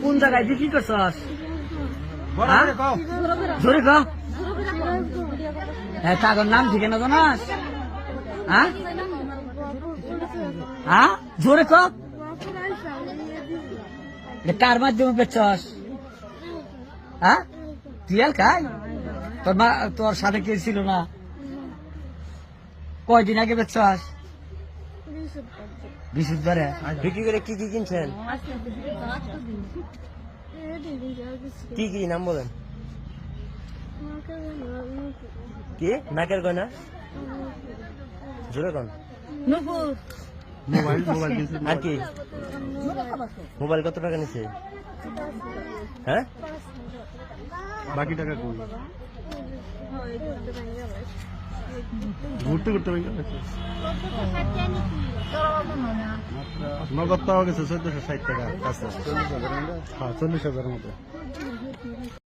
কোন জায়গায় বিক্রি করছস? জোরে ক। হ্যাঁ, কাগর নাম ঠিকানা জানাস? হ্যাঁ হ্যাঁ, জোরে ক। কার মাধ্যমে বেচছস? হ্যাঁ, তুই খাই তোর সাথে কে ছিল না? কয়দিন আগে বেচছস? বৃহস্পতিবারে বিক্রি করে কি কি কিনছেন? কি কি নাম বলেন? কি নাকের গয়না? জোরে কন। আর কি মোবাইল কত টাকা নিছে? হ্যাঁ, বাকি টাকা কই? ঘুরতে ঘুরতে নগদ পাওয়া গেছে 1460 টাকা। 40,000 মতো।